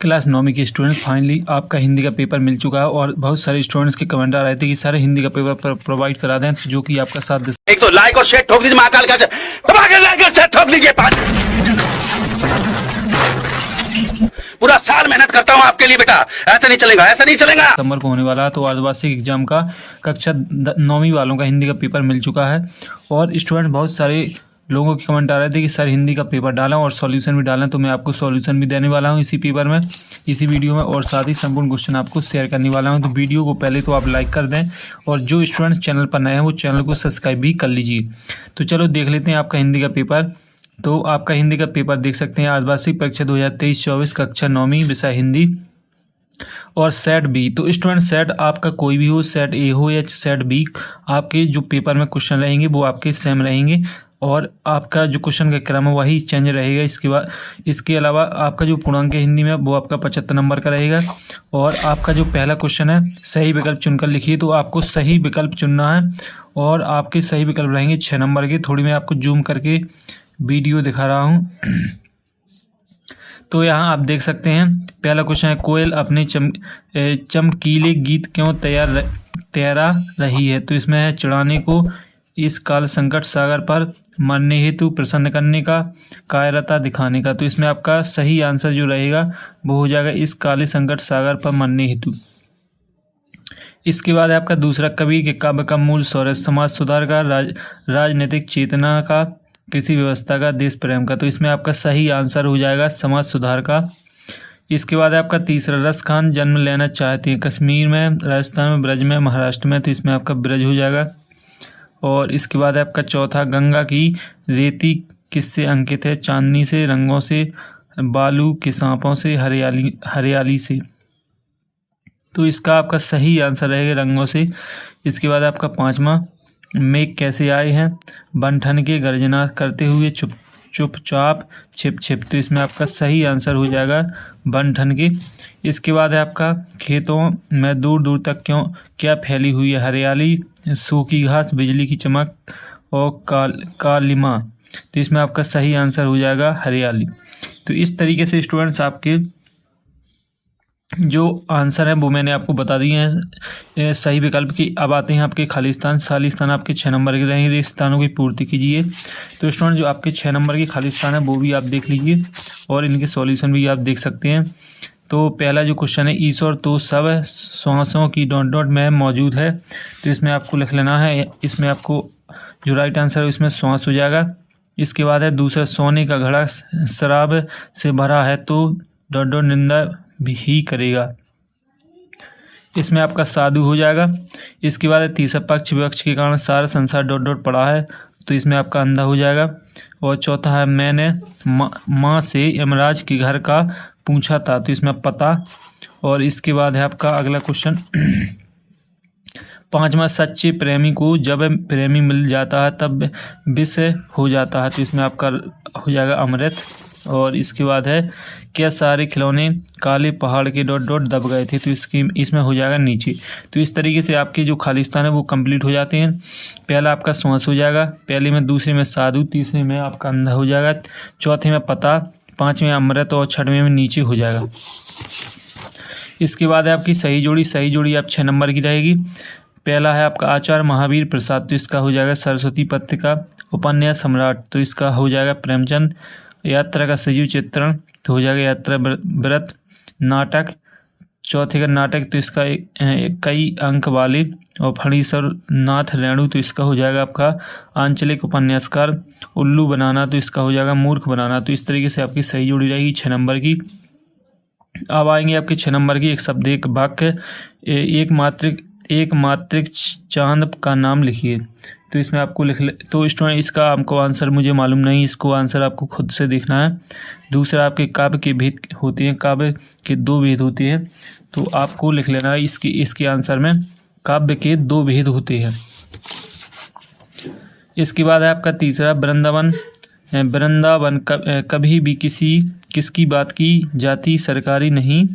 Class 9वीं के student finally आपका हिंदी का पेपर मिल चुका है और बहुत सारे स्टूडेंट्स के कमेंट आ रहे थे कि सारे हिंदी का पेपर प्रोवाइड करा दें, जो कि आपका साथ दे। एक तो लाइक और शेयर ठोक दीजिए, महाकाल का लाइक और शेयर ठोक दीजिए। पूरा साल मेहनत करता हूं आपके लिए बेटा, ऐसा नहीं चलेगा, ऐसा नहीं चलेगा। सितंबर को होने वाला है, तो अर्धवार्षिक एग्जाम का कक्षा 9वीं वालों का हिंदी का पेपर मिल चुका है और स्टूडेंट बहुत सारे लोगों के कमेंट आ रहे थे कि सर हिंदी का पेपर डालें और सॉल्यूशन भी डालें, तो मैं आपको सॉल्यूशन भी देने वाला हूं इसी पेपर में, इसी वीडियो में, और साथ ही संपूर्ण क्वेश्चन आपको शेयर करने वाला हूं। तो वीडियो को पहले तो आप लाइक कर दें और जो स्टूडेंट चैनल पर नए हैं वो चैनल को सब्सक्राइब भी कर लीजिए। तो चलो देख लेते हैं आपका हिंदी का पेपर। तो आपका हिंदी का पेपर देख सकते हैं, अर्धवार्षिक परीक्षा 2023-24 कक्षा 9वीं विषय हिंदी और सेट बी। तो स्टूडेंट सेट आपका कोई भी हो, सेट ए हो या सेट बी, आपके जो पेपर में क्वेश्चन रहेंगे वो आपके सेम रहेंगे और आपका जो क्वेश्चन का क्रम है वही चेंज रहेगा। इसके अलावा आपका जो पूर्णांक है हिंदी में वो आपका 75 नंबर का रहेगा और आपका जो पहला क्वेश्चन है सही विकल्प चुनकर लिखिए, तो आपको सही विकल्प चुनना है और आपके सही विकल्प रहेंगे 6 नंबर के। थोड़ी मैं आपको जूम करके वीडियो दिखा रहा हूँ। तो यहाँ आप देख सकते हैं पहला क्वेश्चन है, कोयल अपने चमकीले गीत क्यों तैरा रही है। तो इसमें है चिढ़ाने को, इस काल संकट सागर पर, मरने हेतु, प्रसन्न करने का, कायरता दिखाने का। तो इसमें आपका सही आंसर जो रहेगा वो हो जाएगा इस काले संकट सागर पर मरने हेतु। इसके बाद आपका दूसरा, कबीर के काव्य का मूल स्वरूप समाज सुधार का, राजनीतिक चेतना का, कृषि व्यवस्था का, देश प्रेम का। तो इसमें आपका सही आंसर हो जाएगा समाज सुधार का। इसके बाद आपका तीसरा, रस खान जन्म लेना चाहती है कश्मीर में, राजस्थान में, ब्रज में, महाराष्ट्र में। तो इसमें आपका ब्रज हो जाएगा। और इसके बाद आपका चौथा, गंगा की रेती किससे अंकित है, चांदनी से, रंगों से, बालू के सांपों से, हरियाली से। तो इसका आपका सही आंसर रहेगा रंगों से। इसके बाद आपका पांचवा, मेघ कैसे आए हैं, बन-ठन के, गर्जना करते हुए, चुपचाप, छिप छिप। तो इसमें आपका सही आंसर हो जाएगा बन-ठन के। इसके बाद है आपका, खेतों में दूर दूर तक क्या फैली हुई है, हरियाली, सूखी घास, बिजली की चमक और कालिमा। तो इसमें आपका सही आंसर हो जाएगा हरियाली। तो इस तरीके से स्टूडेंट्स आपके जो आंसर है वो मैंने आपको बता दिए हैं सही विकल्प की। अब आते हैं आपके खाली स्थान आपके 6 नंबर के रहेंगे, स्थानों की पूर्ति कीजिए। तो स्टूडेंट जो आपके 6 नंबर के खाली स्थान है वो भी आप देख लीजिए और इनके सॉल्यूशन भी आप देख सकते हैं। तो पहला जो क्वेश्चन है, ईश्वर तो सब श्वासों की डॉट में मौजूद है। तो इसमें आपको लिख लेना है, इसमें आपको जो राइट आंसर है इसमें श्वास हो जाएगा। इसके बाद है दूसरा, सोने का घड़ा शराब से भरा है तो डॉट निंदा भी ही करेगा। इसमें आपका साधु हो जाएगा। इसके बाद तीसरा, पक्ष विपक्ष के कारण सारा संसार डॉट पड़ा है। तो इसमें आपका अंधा हो जाएगा। और चौथा है, मैंने माँ से यमराज के घर का पूछा था। तो इसमें पता। और इसके बाद है आपका अगला क्वेश्चन, पांचवा, सच्चे प्रेमी को जब प्रेमी मिल जाता है तब विष हो जाता है। तो इसमें आपका हो जाएगा अमृत। और इसके बाद है, क्या सारे खिलौने काले पहाड़ के डॉट दब गए थे। तो इसमें हो जाएगा नीचे। तो इस तरीके से आपके जो खाली स्थान है वो कंप्लीट हो जाते हैं। पहला आपका श्वास हो जाएगा, पहले में, दूसरे में साधु, तीसरे में आपका अंधा हो जाएगा, चौथे में पता, पाँचवें में अमृत और छठवें में नीचे हो जाएगा। इसके बाद है आपकी सही जोड़ी आप 6 नंबर की रहेगी। पहला है आपका आचार्य महावीर प्रसाद। तो इसका हो जाएगा सरस्वती पत्रिका। उपन्यास सम्राट। तो इसका हो जाएगा प्रेमचंद। यात्रा का सजीव चित्रण। तो हो जाएगा यात्रा व्रत। नाटक, चौथे का नाटक। तो इसका कई अंक वाले। और फणीश्वर नाथ रेणु। तो इसका हो जाएगा आपका आंचलिक उपन्यासकार। उल्लू बनाना। तो इसका हो जाएगा मूर्ख बनाना। तो इस तरीके से आपकी सही जोड़ी रहेगी 6 नंबर की। अब आएंगे आपके 6 नंबर की, एक शब्द एक वाक्य, एक मात्रिक चांद का नाम लिखिए। तो इसमें आपको तो स्टूडेंट इसका आपको आंसर मुझे मालूम नहीं, इसको आंसर आपको खुद से देखना है। दूसरा, आपके काव्य के भेद होते हैं, काव्य के 2 भेद होते हैं। तो आपको लिख लेना है इसके आंसर में काव्य के 2 भेद होते हैं। इसके बाद है आपका तीसरा, वृंदावन कभी भी किसकी बात की जाती, सरकारी नहीं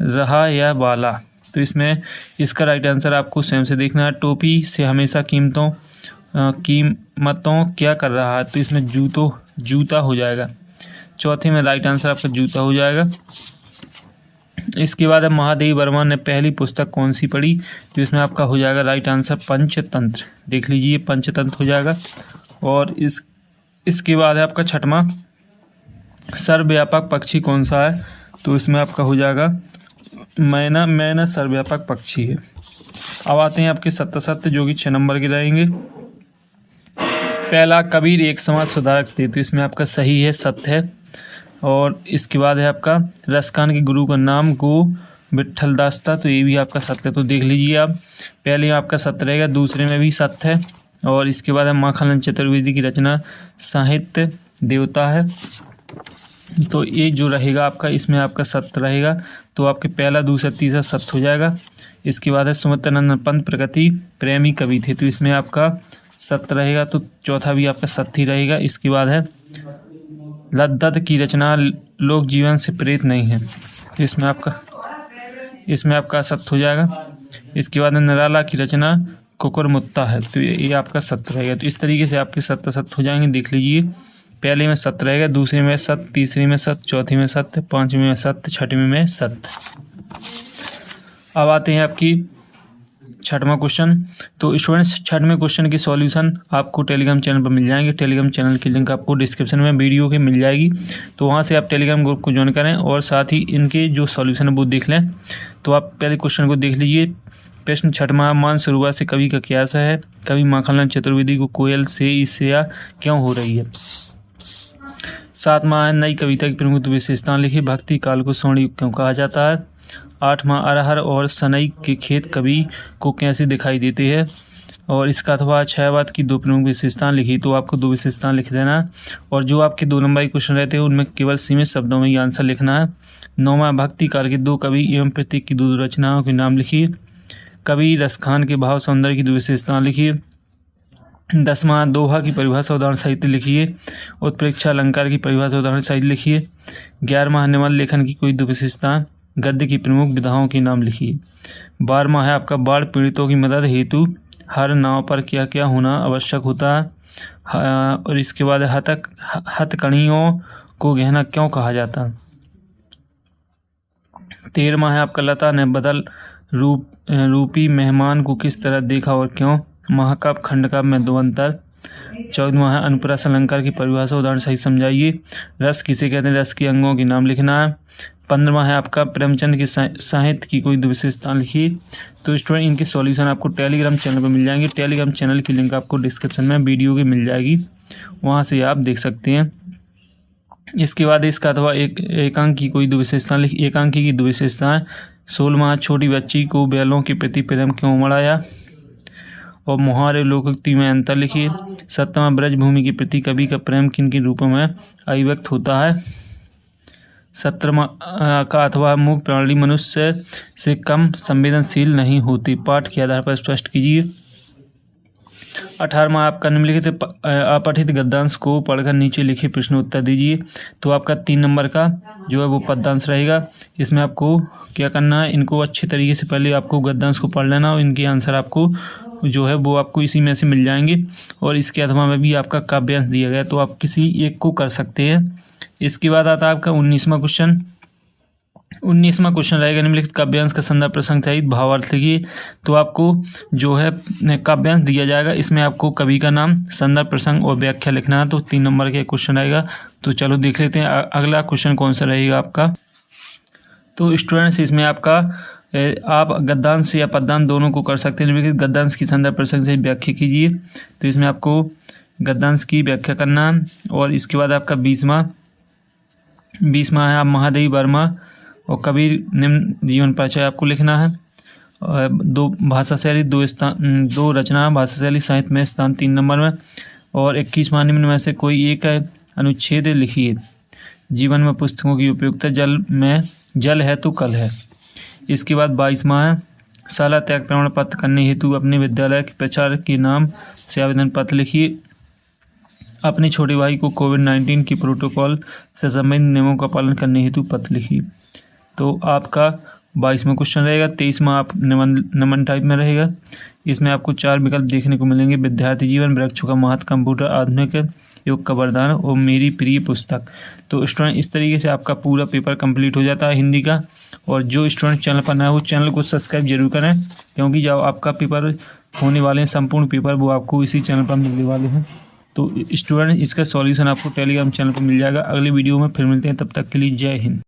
रहा या वाला। तो इसमें इसका राइट आंसर आपको स्वयं से देखना है। टोपी से हमेशा कीमतों क्या कर रहा है। तो इसमें जूता हो जाएगा। चौथे में राइट आंसर आपका जूता हो जाएगा। इसके बाद है महादेवी वर्मा ने पहली पुस्तक कौन सी पढ़ी, तो इसमें आपका हो जाएगा राइट आंसर पंचतंत्र। देख लीजिए पंचतंत्र हो जाएगा। और इसके बाद है आपका छठवां, सर्वव्यापक पक्षी कौन सा है, तो इसमें आपका हो जाएगा मैना सर्वव्यापक पक्षी है। अब आते हैं आपके सत्य जो कि 6 नंबर के रहेंगे। पहला, कबीर एक समाज सुधारक थे, तो इसमें आपका सही है, सत्य है। और इसके बाद है आपका रसखान के गुरु का नाम गो विट्ठल दास था, तो ये भी आपका सत्य है। तो देख लीजिए आप, पहले में आपका सत्य रहेगा, दूसरे में भी सत्य है। और इसके बाद है माखनलाल चतुर्वेदी की रचना साहित्य देवता है, तो ये जो रहेगा आपका, इसमें आपका सत्य रहेगा। तो आपके पहला, दूसरा, तीसरा सत्य हो जाएगा। इसके बाद है सुमित्रानंद पंत प्रकृति प्रेमी कवि थे, तो इसमें आपका सत्य रहेगा, तो चौथा भी आपका सत्य ही रहेगा। इसके बाद है लद्दत की रचना लोक जीवन से प्रेरित नहीं है, तो इसमें आपका सत्य हो जाएगा। इसके बाद निराला की रचना कुकुरमुत्ता है, तो ये आपका सत्य रहेगा। तो इस तरीके से आपके सत्य हो जाएंगे। देख लीजिए, पहले में सत्य रहेगा, दूसरे में सत्य, तीसरे में सत्य, चौथी में सत्य, पांचवें में सत्य, छठवें में सत्य। अब आते हैं आपकी छठवां क्वेश्चन। तो स्टूडेंट्स, छठवें क्वेश्चन की सॉल्यूशन आपको टेलीग्राम चैनल पर मिल जाएंगे। टेलीग्राम चैनल की लिंक आपको डिस्क्रिप्शन में वीडियो के मिल जाएगी, तो वहां से आप टेलीग्राम ग्रुप को ज्वाइन करें और साथ ही इनके जो सॉल्यूशन है वो देख लें। तो आप पहले क्वेश्चन को देख लीजिए। प्रश्न छठवां, मानसरोवर से कवि का क्या आशय है, कवि माखनलाल चतुर्वेदी को कोयल से ईर्ष्या क्यों हो रही है। सातवां, नई कविता की प्रमुख विशेषताएं लिखी, भक्ति काल को स्वर्ण युग क्यों कहा जाता है। आठवां, अरहर और सनई के खेत कवि को कैसे दिखाई देते हैं। और इसका अथवा क्षयवाद की 2 प्रमुख विशेषताएं लिखी, तो आपको 2 विशेषताएं लिख देना है। और जो आपके 2 नंबर के क्वेश्चन रहते हैं उनमें केवल सीमित शब्दों में ही आंसर लिखना है। 9वां, भक्ति काल के 2 कवि एवं प्रतीक की 2 रचनाओं के नाम लिखिए। कवि रसखान के भाव सौंदर्य की 2 विशेषताएं लिखिए। 10वां, दोहा की परिभाषा उदाहरण साहित्य लिखिए। उत्प्रेक्षा अलंकार की परिभाषा उदाहरण साहित्य लिखिए। 11वां, निबंध लेखन की कोई 2 विशेषताएं, गद्य की प्रमुख विधाओं के नाम लिखिए। 12वां है आपका, बाढ़ पीड़ितों की मदद हेतु हर नाव पर क्या क्या होना आवश्यक होता है। और इसके बाद हथकड़ियों को गहना क्यों कहा जाता है। 13वां है आपका, लता ने बदल रूपी मेहमान को किस तरह देखा और क्यों। महाकाव्य खंडकाव्य में 2 अंतर। 14वां है, अनुप्रास अलंकार की परिभाषा उदाहरण सही समझाइए। रस किसे कहते हैं, रस के अंगों के नाम लिखना है। 15वां है आपका, प्रेमचंद के साहित्य की कोई 2 विशेषताएं लिखिए। तो स्टूडेंट, इनके सॉल्यूशन आपको टेलीग्राम चैनल पर मिल जाएंगे। टेलीग्राम चैनल की लिंक आपको डिस्क्रिप्शन में वीडियो की मिल जाएगी, वहां से आप देख सकते हैं। इसके बाद इसका अथवा एकांक की कोई 2 विशेषताएं लिखिए। एकांकी की 2 विशेषताएं, 16वां, छोटी बच्ची को बैलों के प्रति प्रेम क्यों बढ़ाया। और मुहावरे लोकोक्ति में अंतर लिखिए। 17वां, ब्रजभूमि के प्रति कवि का प्रेम किन किन रूपों में अभिव्यक्त होता है। 17वां का अथवा मूक प्रणाली मनुष्य से कम संवेदनशील नहीं होती, पाठ के आधार पर स्पष्ट कीजिए। 18वां आपका निम्नलिखित अपठित गद्यांश को पढ़कर नीचे लिखे प्रश्न उत्तर दीजिए। तो आपका 3 नंबर का जो है वो पद्यांश रहेगा। इसमें आपको क्या करना है, इनको अच्छे तरीके से पहले आपको गद्यांश को पढ़ लेना और इनके आंसर आपको जो है वो आपको इसी में से मिल जाएंगे। और इसके अथवा में भी आपका काव्यांश दिया गया, तो आप किसी एक को कर सकते हैं। इसके बाद आता है आपका 19वां क्वेश्चन। 19वां क्वेश्चन रहेगा, निम्नलिखित काव्यांश का संदर्भ प्रसंग सहित भावार्थ लिखिए। तो आपको जो है काव्यांश दिया जाएगा, इसमें आपको कवि का नाम, संदर्भ प्रसंग और व्याख्या लिखना है। तो 3 नंबर का क्वेश्चन रहेगा। तो चलो देख लेते हैं अगला क्वेश्चन कौन सा रहेगा आपका। तो स्टूडेंट्स, इसमें आपका आप गद्यांश या पद्यांश दोनों को कर सकते हैं। निम्नलिखित गद्यांश की संदर्भ प्रसंग से व्याख्या कीजिए। तो इसमें आपको गद्यांश की व्याख्या करना है। और इसके बाद आपका 20वां है आप महादेवी वर्मा और कबीर निम्न जीवन परिचय आपको लिखना है। 2 भाषा शैली 2 रचना भाषा शैली साहित्य में स्थान 3 नंबर में। और 21वां, निम्न में से कोई एक अनुच्छेद लिखिए। जीवन में पुस्तकों की उपयोगिता, जल है तो कल है। इसके बाद 22वां है, शाला त्याग प्रमाण पत्र करने हेतु अपने विद्यालय के प्रचार के नाम से आवेदन पत्र लिखिए। अपने छोटे भाई को कोविड-19 की प्रोटोकॉल से संबंधित नियमों का पालन करने हेतु पत्र लिखिए। तो आपका 22वां क्वेश्चन रहेगा। 23वां आप निबंध टाइप में रहेगा। इसमें आपको 4 विकल्प देखने को मिलेंगे। विद्यार्थी जीवन, वृक्षों का महत्व, कंप्यूटर, आधुनिक योग का वरदान और मेरी प्रिय पुस्तक। तो स्टूडेंट इस तरीके से आपका पूरा पेपर कंप्लीट हो जाता है हिंदी का। और जो स्टूडेंट चैनल पर नया है वो चैनल को सब्सक्राइब जरूर करें, क्योंकि जब आपका पेपर होने वाले हैं संपूर्ण पेपर वो आपको इसी चैनल पर मिलने वाले हैं। तो स्टूडेंट इसका सॉल्यूशन आपको टेलीग्राम चैनल पर मिल जाएगा। अगली वीडियो में फिर मिलते हैं, तब तक के लिए जय हिंद।